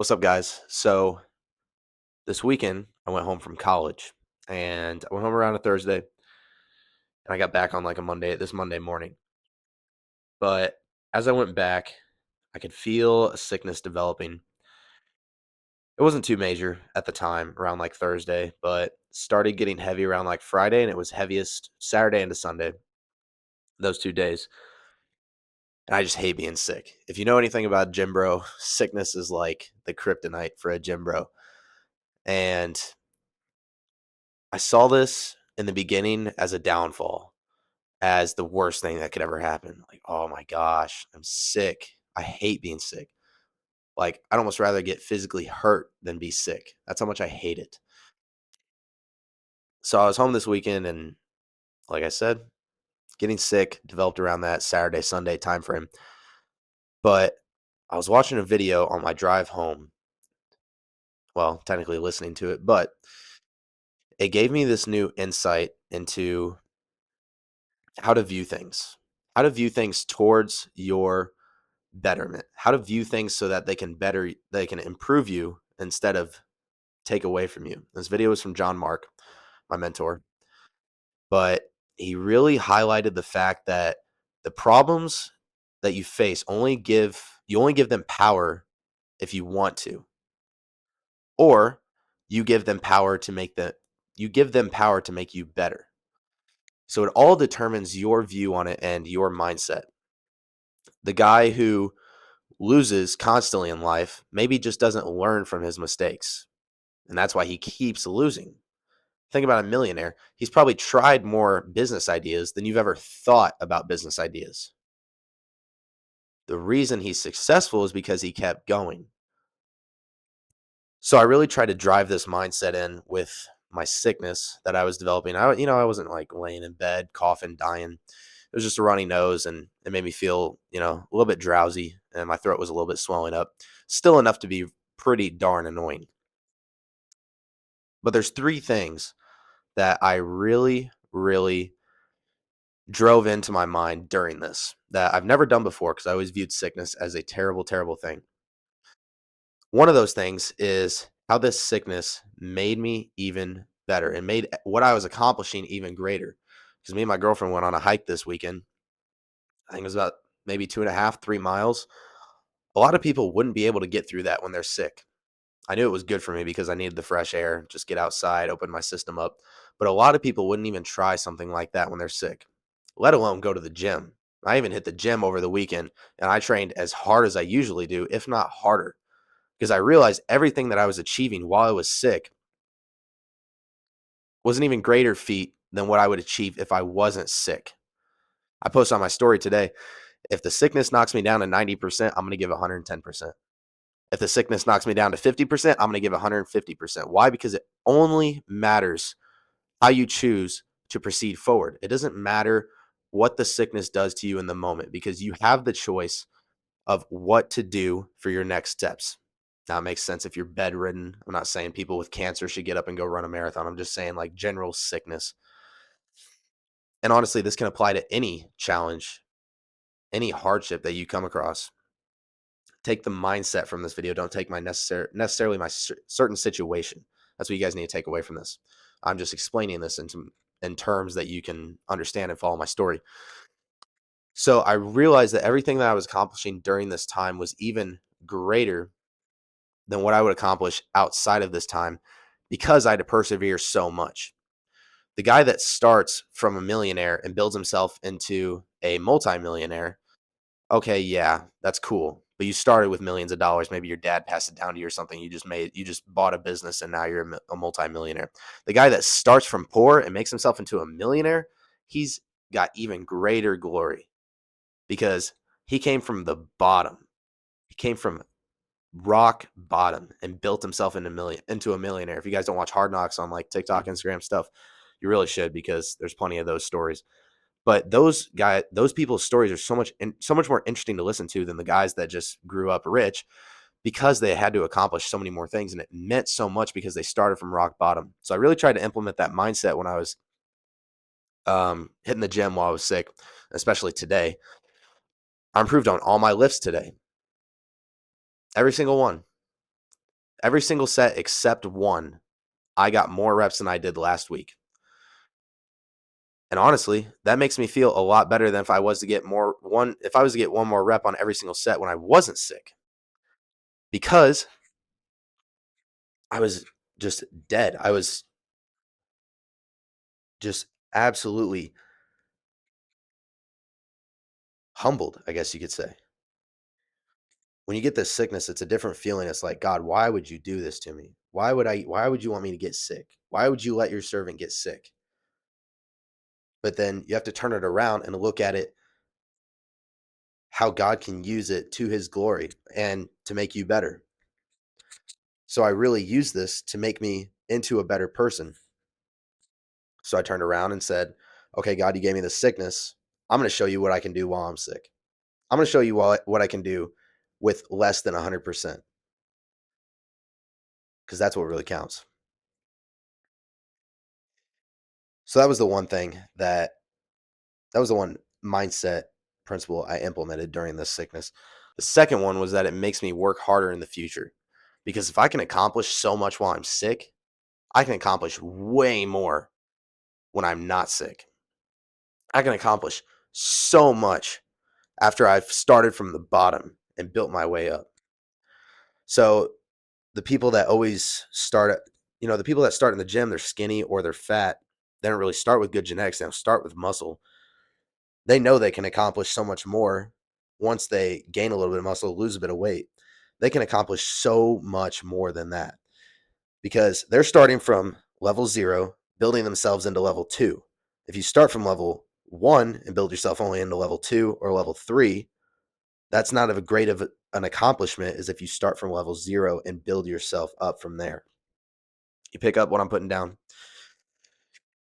What's up, guys? So this weekend, I went home from college, and I went home around a Thursday, and I got back on like this Monday morning. But as I went back, I could feel a sickness developing. It wasn't too major at the time, around like Thursday, but started getting heavy around like Friday, and it was heaviest Saturday into Sunday, those 2 days. And I just hate being sick. If you know anything about gym bro, sickness is like the kryptonite for a gym bro. And I saw this in the beginning as a downfall, as the worst thing that could ever happen. Like, oh my gosh, I'm sick. I hate being sick. Like, I'd almost rather get physically hurt than be sick. That's how much I hate it. So I was home this weekend, and like I said, getting sick developed around that Saturday, Sunday time frame. But I was watching a video on my drive home. Well, technically listening to it, but it gave me this new insight into how to view things, towards your betterment, how to view things so that they can improve you instead of take away from you. This video was from John Mark, my mentor, but he really highlighted the fact that the problems that you face you only give them power if you want to, or you give them power to make you better. So it all determines your view on it and your mindset. The guy who loses constantly in life maybe just doesn't learn from his mistakes. And that's why he keeps losing. Think about a millionaire. He's probably tried more business ideas than you've ever thought about business ideas. The reason he's successful is because he kept going. So I really tried to drive this mindset in with my sickness that I was developing. I wasn't like laying in bed, coughing, dying. It was just a runny nose, and it made me feel, a little bit drowsy, and my throat was a little bit swelling up. Still enough to be pretty darn annoying. But there's three things that I really, really drove into my mind during this that I've never done before because I always viewed sickness as a terrible, terrible thing. One of those things is how this sickness made me even better and made what I was accomplishing even greater. Because me and my girlfriend went on a hike this weekend. I think it was about maybe 2.5, 3 miles. A lot of people wouldn't be able to get through that when they're sick. I knew it was good for me because I needed the fresh air, just get outside, open my system up. But a lot of people wouldn't even try something like that when they're sick, let alone go to the gym. I even hit the gym over the weekend, and I trained as hard as I usually do, if not harder, because I realized everything that I was achieving while I was sick was an even greater feat than what I would achieve if I wasn't sick. I posted on my story today, if the sickness knocks me down to 90%, I'm going to give 110%. If the sickness knocks me down to 50%, I'm going to give 150%. Why? Because it only matters how you choose to proceed forward. It doesn't matter what the sickness does to you in the moment because you have the choice of what to do for your next steps. Now, it makes sense if you're bedridden. I'm not saying people with cancer should get up and go run a marathon. I'm just saying like general sickness. And honestly, this can apply to any challenge, any hardship that you come across. Take the mindset from this video. Don't take my necessarily my certain situation. That's what you guys need to take away from this. I'm just explaining this in terms that you can understand and follow my story. So I realized that everything that I was accomplishing during this time was even greater than what I would accomplish outside of this time because I had to persevere so much. The guy that starts from a millionaire and builds himself into a multimillionaire, okay, yeah, that's cool. But you started with millions of dollars. Maybe your dad passed it down to you or something. You just bought a business and now you're a multimillionaire. The guy that starts from poor and makes himself into a millionaire, he's got even greater glory because he came from the bottom. He came from rock bottom and built himself into a millionaire. If you guys don't watch Hard Knocks on like TikTok, Instagram stuff, you really should because there's plenty of those stories. But those people's stories are so much more interesting to listen to than the guys that just grew up rich because they had to accomplish so many more things, and it meant so much because they started from rock bottom. So I really tried to implement that mindset when I was hitting the gym while I was sick, especially today. I improved on all my lifts today, every single one. Every single set except one, I got more reps than I did last week. And honestly, that makes me feel a lot better than if I was to get one more rep on every single set when I wasn't sick. Because I was just dead. I was just absolutely humbled, I guess you could say. When you get this sickness, it's a different feeling. It's like, God, why would you do this to me? Why would you want me to get sick? Why would you let your servant get sick? But then you have to turn it around and look at it how God can use it to his glory and to make you better. So I really use this to make me into a better person. So I turned around and said, okay, God, you gave me this sickness. I'm going to show you what I can do while I'm sick. I'm going to show you what I can do with less than 100%, because that's what really counts. So that was the one thing that was the one mindset principle I implemented during this sickness. The second one was that it makes me work harder in the future, because if I can accomplish so much while I'm sick, I can accomplish way more when I'm not sick. I can accomplish so much after I've started from the bottom and built my way up. So the people that always the people that start in the gym, they're skinny or they're fat. They don't really start with good genetics. They don't start with muscle. They know they can accomplish so much more once they gain a little bit of muscle, lose a bit of weight. They can accomplish so much more than that, because they're starting from level 0, building themselves into level 2. If you start from level 1 and build yourself only into level 2 or level 3, that's not as great of an accomplishment as if you start from level 0 and build yourself up from there. You pick up what I'm putting down.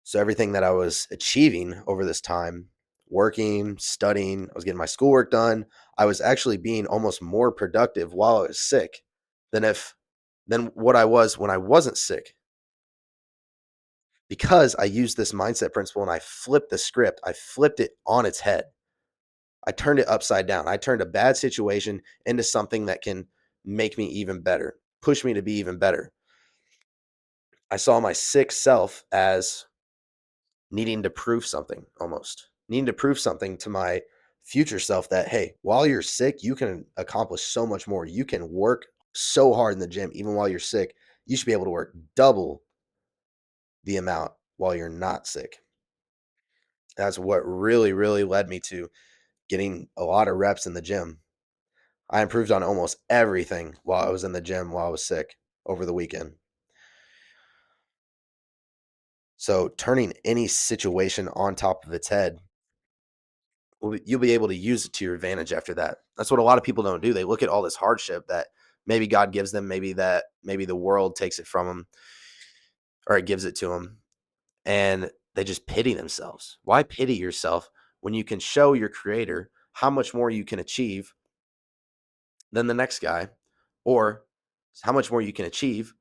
So everything that I was achieving over this time, working, studying, I was getting my schoolwork done. I was actually being almost more productive while I was sick than what I was when I wasn't sick, because I used this mindset principle and I flipped the script. I flipped it on its head. I turned it upside down. I turned a bad situation into something that can make me even better, push me to be even better. I saw my sick self as needing to prove something, almost needing to prove something to my future self that, hey, while you're sick, you can accomplish so much more. You can work so hard in the gym, even while you're sick. You should be able to work double the amount while you're not sick. That's what really, really led me to getting a lot of reps in the gym. I improved on almost everything while I was in the gym while I was sick over the weekend. So turning any situation on top of its head, you'll be able to use it to your advantage after that. That's what a lot of people don't do. They look at all this hardship that maybe God gives them, maybe the world takes it from them, or it gives it to them, and they just pity themselves. Why pity yourself when you can show your creator how much more you can achieve than the next guy, or how much more you can achieve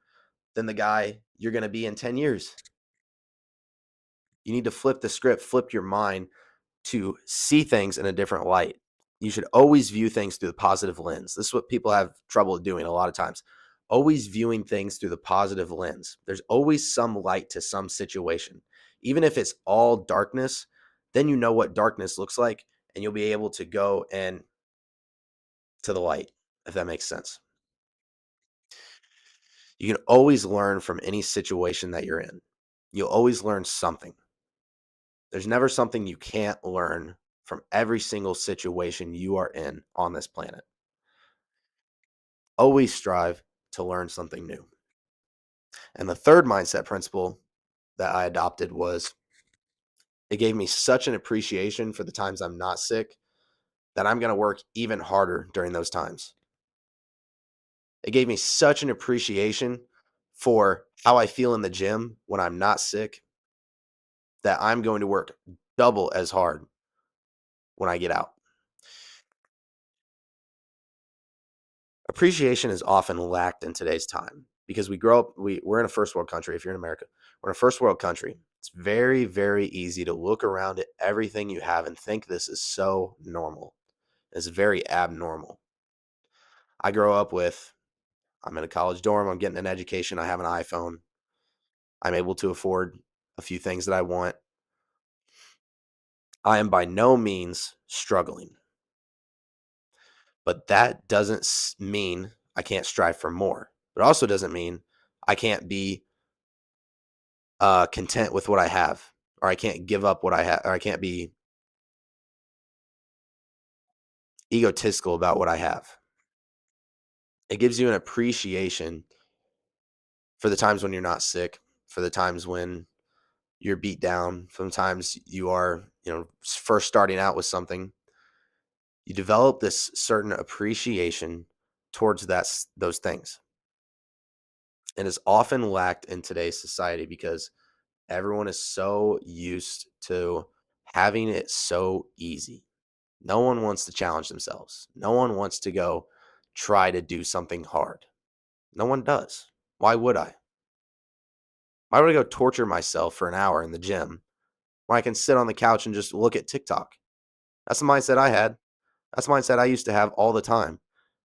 than the guy you're going to be in 10 years? You need to flip the script, flip your mind to see things in a different light. You should always view things through the positive lens. This is what people have trouble doing a lot of times. Always viewing things through the positive lens. There's always some light to some situation. Even if it's all darkness, then you know what darkness looks like, and you'll be able to go and to the light, if that makes sense. You can always learn from any situation that you're in. You'll always learn something. There's never something you can't learn from every single situation you are in on this planet. Always strive to learn something new. And the third mindset principle that I adopted was, it gave me such an appreciation for the times I'm not sick that I'm going to work even harder during those times. It gave me such an appreciation for how I feel in the gym when I'm not sick that I'm going to work double as hard when I get out. Appreciation is often lacked in today's time because we grow up, we're in a first world country. If you're in America, we're in a first world country. It's very, very easy to look around at everything you have and think this is so normal. It's very abnormal. I grew up with I'm in a college dorm. I'm getting an education. I have an iPhone. I'm able to afford a few things that I want. I am by no means struggling, but that doesn't mean I can't strive for more. It also doesn't mean I can't be content with what I have, or I can't give up what I have, or I can't be egotistical about what I have. It gives you an appreciation for the times when you're not sick, for the times when you're beat down, sometimes you are, first starting out with something. You develop this certain appreciation towards those things. And is often lacked in today's society because everyone is so used to having it so easy. No one wants to challenge themselves. No one wants to go try to do something hard. No one does. Why would I? Why would I go torture myself for an hour in the gym when I can sit on the couch and just look at TikTok? That's the mindset I had. That's the mindset I used to have all the time.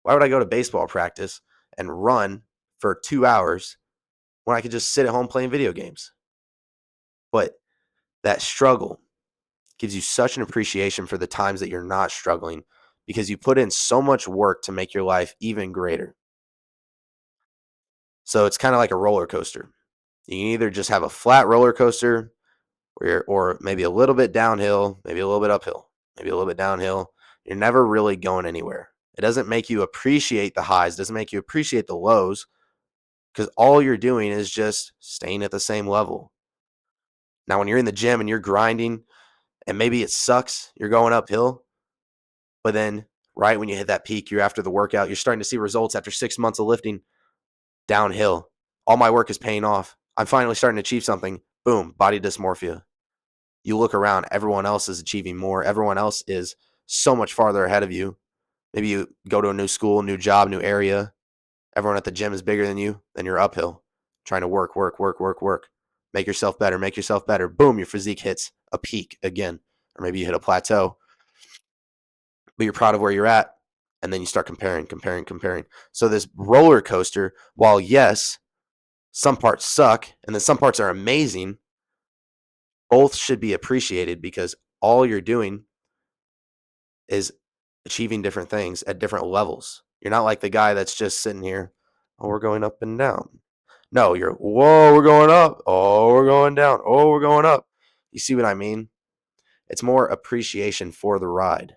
Why would I go to baseball practice and run for 2 hours when I could just sit at home playing video games? But that struggle gives you such an appreciation for the times that you're not struggling because you put in so much work to make your life even greater. So it's kind of like a roller coaster. You can either just have a flat roller coaster or maybe a little bit downhill, maybe a little bit uphill, maybe a little bit downhill. You're never really going anywhere. It doesn't make you appreciate the highs, doesn't make you appreciate the lows because all you're doing is just staying at the same level. Now, when you're in the gym and you're grinding and maybe it sucks, you're going uphill, but then right when you hit that peak, you're after the workout, you're starting to see results after 6 months of lifting downhill. All my work is paying off. I'm finally starting to achieve something. Boom, body dysmorphia. You look around, everyone else is achieving more. Everyone else is so much farther ahead of you. Maybe you go to a new school, new job, new area. Everyone at the gym is bigger than you. Then you're uphill, trying to work. Make yourself better, make yourself better. Boom, your physique hits a peak again. Or maybe you hit a plateau, but you're proud of where you're at. And then you start comparing. So this roller coaster, while yes, some parts suck and then some parts are amazing, both should be appreciated because all you're doing is achieving different things at different levels. You're not like the guy that's just sitting here, oh, we're going up and down. No, you're, whoa, we're going up. Oh, we're going down. Oh, we're going up. You see what I mean? It's more appreciation for the ride.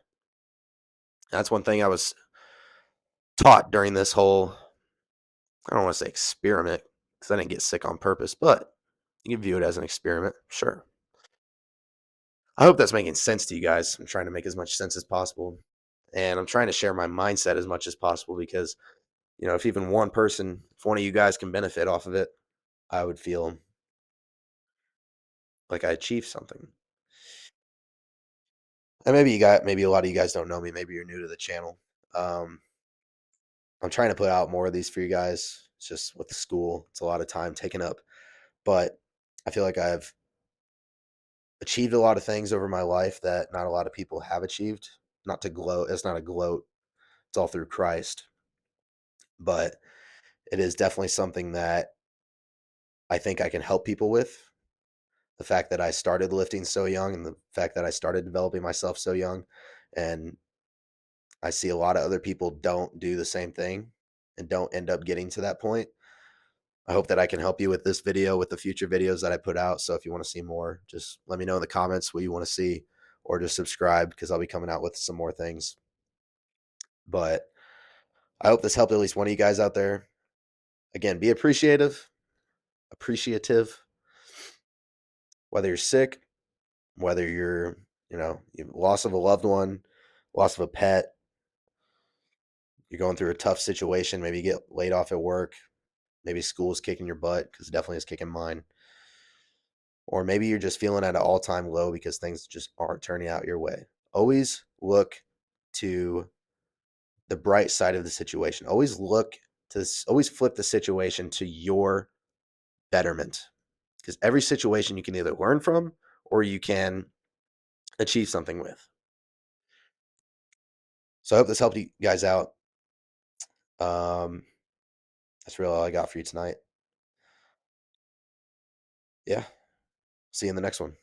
That's one thing I was taught during this whole, I don't want to say experiment because I didn't get sick on purpose, but you can view it as an experiment. Sure. I hope that's making sense to you guys. I'm trying to make as much sense as possible. And I'm trying to share my mindset as much as possible because, if even one person, if one of you guys can benefit off of it, I would feel like I achieved something. And maybe a lot of you guys don't know me. Maybe you're new to the channel. Um, I'm trying to put out more of these for you guys. It's just with school, it's a lot of time taken up. But I feel like I've achieved a lot of things over my life that not a lot of people have achieved. Not to gloat, it's not a gloat. It's all through Christ. But it is definitely something that I think I can help people with. The fact that I started lifting so young and the fact that I started developing myself so young. And I see a lot of other people don't do the same thing and don't end up getting to that point. I hope that I can help you with this video, with the future videos that I put out. So if you want to see more, just let me know in the comments what you want to see or just subscribe because I'll be coming out with some more things. But I hope this helped at least one of you guys out there. Again, be appreciative, whether you're sick, whether you're, loss of a loved one, loss of a pet, you're going through a tough situation, maybe you get laid off at work, maybe school is kicking your butt because it definitely is kicking mine. Or maybe you're just feeling at an all-time low because things just aren't turning out your way. Always look to the bright side of the situation. Always flip the situation to your betterment. Because every situation you can either learn from or you can achieve something with. So I hope this helped you guys out. That's really all I got for you tonight. Yeah. See you in the next one.